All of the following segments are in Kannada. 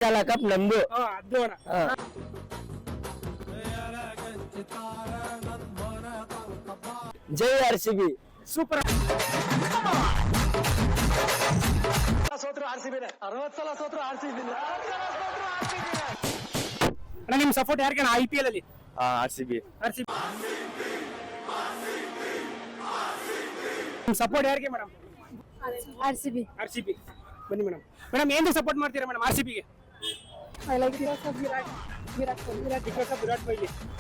ಕಪ್ ನಮ್ದು. ಅದು ಜೈ RCB. ಸೂಪರ್. ಸೋತ್ರು RCB 60 ಸಲ ಸೋತ್ರು RCB. ಅಣ್ಣ ನಿಮ್ ಸಪೋರ್ಟ್ ಯಾರಿಗೆ IPL ಅಲ್ಲಿ? RCB. ನಿಮ್ ಸಪೋರ್ಟ್ ಯಾರಿಗೆ ಮೇಡಮ್? RCB. ಬನ್ನಿ ಮೇಡಮ್. ಮೇಡಮ್ ಏನು ಸಪೋರ್ಟ್ ಮಾಡ್ತೀರಾ ಮೇಡಮ್ RCB ಗೆ? I like Virat Kohli.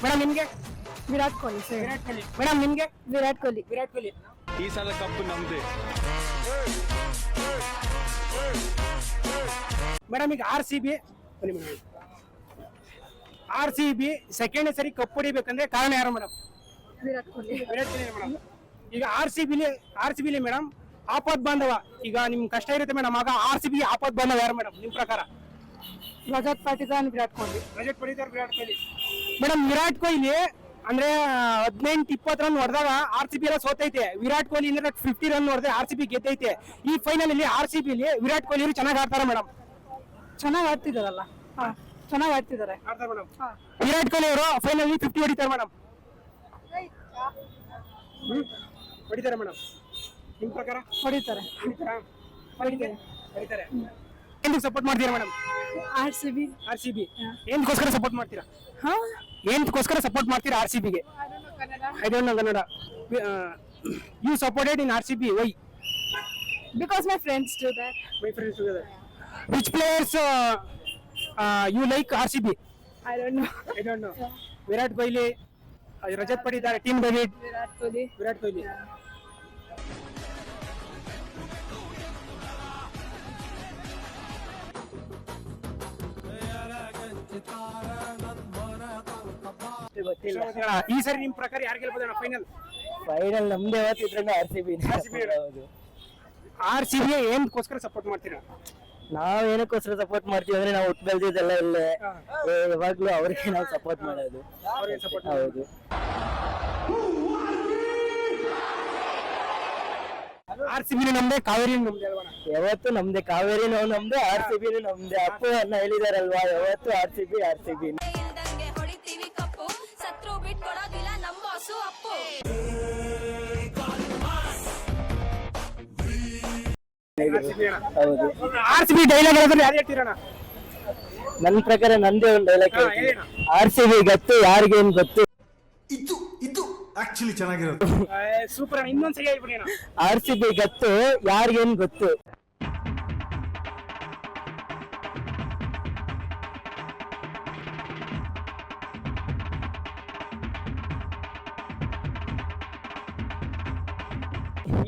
Madam ನಿಮ್ಗೆ? ವಿರಾಟ್ ಕೊಹ್ಲಿ ಸರ್. ಮೇಡಮ್ ನಿಮ್ಗೆ? ವಿರಾಟ್ ಕೊಹ್ಲಿ. ಈ ಸಲ ಕಪ್ ನಮ್ದೇ. ಮೇಡಮ್ ಈಗ RCB ಬನ್ನಿ ಮೇಡಮ್. RCB ಸೆಕೆಂಡ್ ಸರಿ ಕಪ್ ಹೊಡಿಬೇಕಂದ್ರೆ ಕಾರಣ ಯಾರು ಮೇಡಮ್? ವಿರಾಟ್ ಕೊಹ್ಲಿ ಮೇಡಮ್. ಈಗ RCB ಮೇಡಮ್ ಆಪತ್ ಬಾಂಧವ. ಈಗ ನಿಮ್ ಕಷ್ಟ ಇರುತ್ತೆ ಮೇಡಮ್, ಆಗ RCB ಆಪತ್ ಬಾಂಧವ ಯಾರು ಮೇಡಮ್ ನಿಮ್ ಪ್ರಕಾರ? ರಜತ್ ಪಾಟಿದಾರ್ ವಿರಾಟ್ ಕೊಹ್ಲಿ. ಮೇಡಮ್ ವಿರಾಟ್ ಕೊಹ್ಲಿ ಅಂದ್ರೆ 18-20 ರನ್ ಹೊಡೆದಾಗ RCB ಎಲ್ಲ ಸೋತೈತೆ. ವಿರಾಟ್ ಕೊಹ್ಲಿ 50 ರನ್ ಹೊಡೆದ್ರೆ RCB ಗೆದ್ದೈತೆ. ಈ ಫೈನಲ್ ಅಲ್ಲಿ RCB ವಿರಾಟ್ ಕೊಹ್ಲಿ ಚೆನ್ನಾಗಿ ಆಡ್ತಾರ ಮೇಡಮ್? ಚೆನ್ನಾಗಿ ಆಡ್ತಿದಾರಲ್ಲ. ಚೆನ್ನಾಗಿ ಆಡ್ತಿದ್ದಾರೆ ಮೇಡಮ್. ವಿರಾಟ್ ಕೊಹ್ಲಿ ಅವರು ಫೈನಲ್ 50 ಹೊಡಿತಾರೆ ಮೇಡಮ್. ಹೊಡಿತಾರೆ ಮೇಡಮ್ ನಿಮ್ ಪ್ರಕಾರ? ಹೊಡಿತಾರೆ. ఎందుకు ಸಪೋರ್ಟ್ ಮಾಡ್ತೀರಾ ಮೇಡಮ್? RCB. ಏನಕ್ಕೋಸ್ಕರ ಸಪೋರ್ಟ್ ಮಾಡ್ತೀರಾ? ಏನಕ್ಕೋಸ್ಕರ ಸಪೋರ್ಟ್ ಮಾಡ್ತೀರಾ RCB ಗೆ? I don't know Kannada. You supported in RCB, why? Because my friends do that. My friends together. Which players you like RCB? I don't know. Virat Kohli, Rajat Patidar, Tim David. Virat Kohli. ಈ ಸರಿ ನಿಮ್ ಪ್ರಕಾರ ಯಾರು ಗೆಲ್ಬೋದಣ್ಣ ಫೈನಲ್? ನಮ್ದೇ ಅವತ್ತಿದ್ರಿಂದ RCB. ಹೌದು. RCB ಏನಕ್ಕೋಸ್ಕರ ಸಪೋರ್ಟ್ ಮಾಡ್ತೀರಾ? ನಾವ್ ಏನಕ್ಕೋಸ್ಕರ ಸಪೋರ್ಟ್ ಮಾಡ್ತೀವಿ ಅಂದ್ರೆ ನಾವು ಹುಟ್ಟು ಬೆಳೆದಿದ್ದೆಲ್ಲ ಇಲ್ಲೇ, ಯಾವಾಗ್ಲೂ ಅವ್ರಿಗೆ ನಾವು ಸಪೋರ್ಟ್ ಮಾಡೋದು. ಹೌದು. RCB ನಮ್ದೇ, ಕಾವೇರಿ ನಮ್ದೇ ಅಲ್ವಾ? ಯಾವತ್ತು ನಮ್ದೇ, ಕಾವೇರಿನೂ ನಮ್ದೇ, RCB ನಮ್ದೇ. ಅಪ್ಪು ಅನ್ನ ಹೇಳಿದಾರಲ್ವಾ, ಯಾವತ್ತು RCB. ಹೊಡಿತೀವಿ ಕಪ್ಪು, ಸತ್ರು ಬಿಟ್ಕೊಡೋದಿಲ್ಲ ನಮ್ಮ ಬಾಸು ಅಪ್ಪು. ಹೌದು. RCB ಡೈಲಾಗ್ ಹೇಳಿದ್ರೆ ಯಾರು ಹೇಳ್ತೀರಣ್ಣ? ನನ್ನ ಪ್ರಕಾರ ನಂದೇ ಒಂದು ಡೈಲಾಗ್ ಹೇಳ್ತೀನಿ. RCB ಗತ್ತು ಯಾರಿಗೇನ್ ಗೊತ್ತು. ಇದು ಆಕ್ಚುಲಿ ಚೆನ್ನಾಗಿರೋದು. ಸೂಪರ್ ಅಣ್ಣ, ಇನ್ನೊಂದ್ಸರಿ ಹೇಳ್ಬಿಡಿ ಅಣ್ಣ. RCB ಗತ್ತು ಯಾರಿಗೇನ್ ಗೊತ್ತು.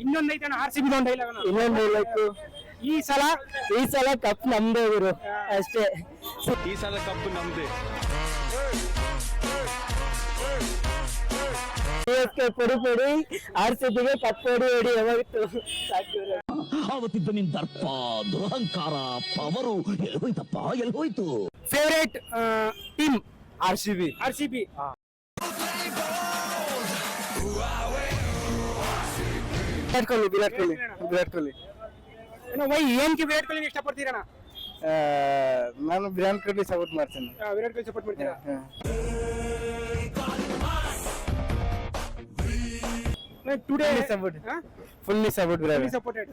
ಇನ್ನೊಂದೈತಣ್ಣ RCB ಒಂದು ಡೈಲಾಗ್ ಅಣ್ಣ. ಇನ್ನೊಂದು ಡೈಲಾಗ್, ಈ ಸಲ ಕಪ್ ನಮ್ದೇ ಗುರು, ಅಷ್ಟೇ. ಈ ಸಲ ಕಪ್ ನಮ್ದೇ. ಪುಡಿ RCB ಗೆ ಕಪ್ ಹೊಡಿ ಯಾವತ್ತು ಸಾಕಿದ್ರು. ಆವತ್ತಿದ್ದ ನಿನ್ ದರ್ಪ, ದುರಹಂಕಾರ, ಪವರು ಎಲ್ಹೋಯ್ತು. Favourite team RCB. Virat Kohli. Why ಏನಕ್ಕೆ ವಿರಾಟ್ ಕೊಹ್ಲಿ ಇಷ್ಟಪಡ್ತೀರಣ್ಣ? ನಾನು ವಿರಾಟ್ ಕೊಹ್ಲಿ ಸಪೋರ್ಟ್ ಮಾಡ್ತೀನಿ. ವಿರಾಟ್ ಕೊಹ್ಲಿ ಸಪೋರ್ಟ್ ಮಾಡ್ತೀರಾ? Today fully support Virat. Supported.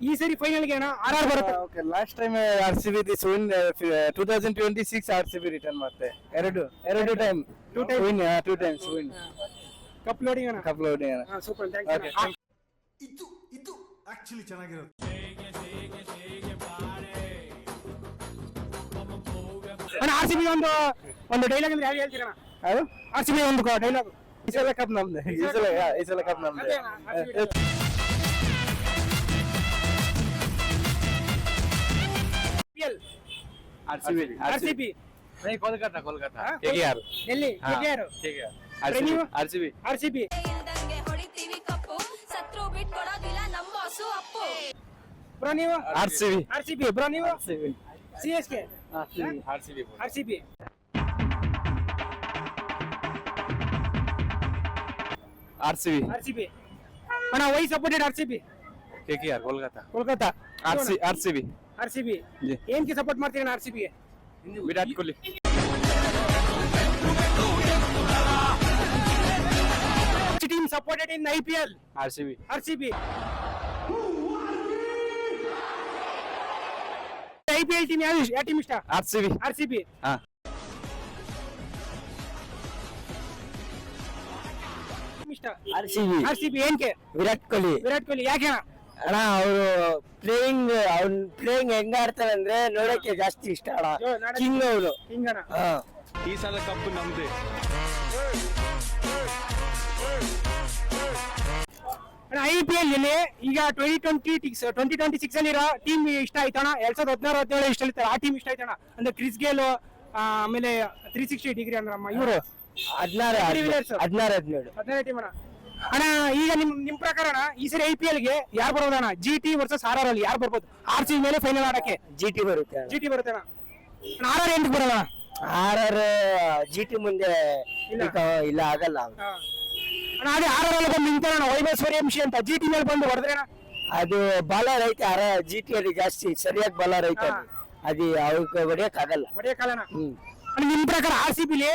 ಈ ಸರಿ ಫೈನಲ್ ಗೆ RR ಬರುತ್ತೆ. Okay, last time RCB this win 2026 RCB return ಮತ್ತೆ ಎರಡು time win, 2 times win. Cup loading ಅಣ್ಣ. ಸೂಪರ್, ಥ್ಯಾಂಕ್ಸ್ ಅಣ್ಣ. ಇದು ಆಕ್ಚುಲಿ ಚೆನ್ನಾಗಿರೋದು. ಅಣ್ಣ RCB ಒಂದು ಡೈಲಾಗ್ ಅಂದ್ರೆ ಯಾರು ಹೇಳ್ತೀರಣ್ಣ? RCB ಒಂದು ಡೈಲಾಗ್. ಈ ಸಲ ಕಪ್ ನಮ್ದೆ. RCB. ಕೋಲ್ಕತ್ತಾ KKR. ಎಲ್ಲಿ? KKR. RCB. ಹೊಡಿತೀವಿ ಕಪ್ಪು, ಸತ್ರು ಬಿಟ್ಕೊಡೋದಿಲ್ಲ ನಮ್ಮ ಬಾಸು ಅಪ್ಪು. ಬ್ರೋ ನೀವು? RCB. ಬ್ರೋ ನೀವು? CSK. RCB. RCB. ಅಣ್ಣ why supported RCB? KKR Kolkata Kolkata RCB RCB ji. ಏನಕ್ಕೆ ಸಪೋರ್ಟ್ ಮಾಡ್ತೀರಾ RCB ಗೆ Virat Kohli team supported in IPL RCB RCB IPL team ಯಾವ ಟೀಮ್ ಇಷ್ಟ RCB ಹಾ ಇಷ್ಟ RCB ಏನಕ್ಕೆ ವಿರಾಟ್ ಕೊಹ್ಲಿ ವಿರಾಟ್ ಕೊಹ್ಲಿ ಯಾಕೆ ಅಣ್ಣ ಅವರು ಪ್ಲೇಯಿಂಗ್ ಹೆಂಗ ಆಡ್ತಾರೆ ಅಂದ್ರೆ ನೋಡಕ್ಕೆ ಜಾಸ್ತಿ ಇಷ್ಟ ಅಣ್ಣ ಕಿಂಗ್ ಅವರು ಹಿಂಗಣ ಈ ಸಲ ಕಪ್ ನಮ್ದೆ. IPL ಅಲ್ಲಿ ಈಗ 2026 ಅಲ್ಲಿ ಇರೋ ಟೀಮ್ ಇಷ್ಟ ಆಯ್ತಣ್ಣ 2016-17 ಇಷ್ಟ ಆಯ್ತಾರ ಆ ಟೀಮ್ ಇಷ್ಟ ಆಯ್ತಣ್ಣ ಅಂದ್ರೆ ಕ್ರಿಸ್ ಗೇಲ್ ಆಮೇಲೆ 360 ಡಿಗ್ರಿ ಅಂದ್ರಮ್ಮ ಇವರು 17 ಟೀಮ್ ಅಣ್ಣ ಈಗ ನಿಮ್ ಪ್ರಕಾರ ಅಣ್ಣ ಈ ಸರಿ IPL ಗೆ ಯಾರು ಬರೋದಣ್ಣ GT ವರ್ಸಸ್ RR ಅಲ್ಲಿ ಯಾರು ಬರ್ಬೋದು RCB ಮೇಲೆ ಫೈನಲ್ ಆಡಕ್ಕೆ GT ಬರುತ್ತೆ GT ಬರುತ್ತೆ ಅಣ್ಣ RR ಎಂಟು ಬರೋಣ RR GT ಮುಂದೆ ಇಲ್ಲ ಆಗಲ್ಲ ಅಣ್ಣ ಅದೇ RR ಅಲ್ಲಿ ಬಂದು ನಿಂತಾರಣ ವೈಭವ್ ಸೂರ್ಯವಂಶಿ ಅಂತ GT ಮೇಲೆ ಬಂದು ಹೊಡೆದ್ರೆ ಅದು ಬಾಲರ್ ಐತೆ GT ಅಲ್ಲಿ ಜಾಸ್ತಿ ಸರಿಯಾಗಿ ಬಾಲರ್ ಐತೆ ಅದು ಅವ್ರಿಗೆ ಹೊಡಿಯಕ್ ಆಗಲ್ಲ ಹೊಡೆಯಕ್ಕಾಗಣ ನಿಮ್ ಪ್ರಕಾರ RCB ಲಿ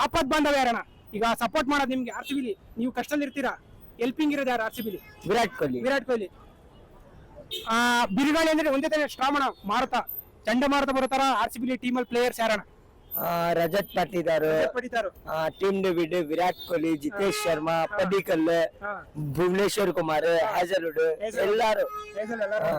ಆಪತ್ ಬಾಂಧವ ಯಾರಣ್ಣ ಈಗ ಸಪೋರ್ಟ್ ಮಾಡೋದು ನಿಮ್ಗೆ RCB ಲಿ ನೀವು ಕಷ್ಟದಲ್ಲಿ ಇರ್ತೀರಾ ಹೆಲ್ಪಿಂಗ್ ಇರೋದು ಯಾರು RCB ಲಿ ವಿರಾಟ್ ಕೊಹ್ಲಿ ಬಿರುಗಾಳಿ ಅಂದ್ರೆ ಒಂದೇ ತಾನೇ ಸ್ಟ್ರಾಂಗ್ ಅಣ್ಣ ಮಾರುತ ಚಂಡಮಾರುತ ಬರುತ್ತಾರ RCB ಲಿ ಟೀಮ್ ಅಲ್ಲಿ ಪ್ಲೇಯರ್ಸ್ ಯಾರಣ್ಣ ರಜತ್ ಪಾಟಿದಾರ್ ಪಡಿತಾರು Tim David Virat Kohli Jitesh Sharma Padikkal Bhuvneshwar Kumar Hazlewood ಎಲ್ಲಾರು ಎಲ್ಲರೂ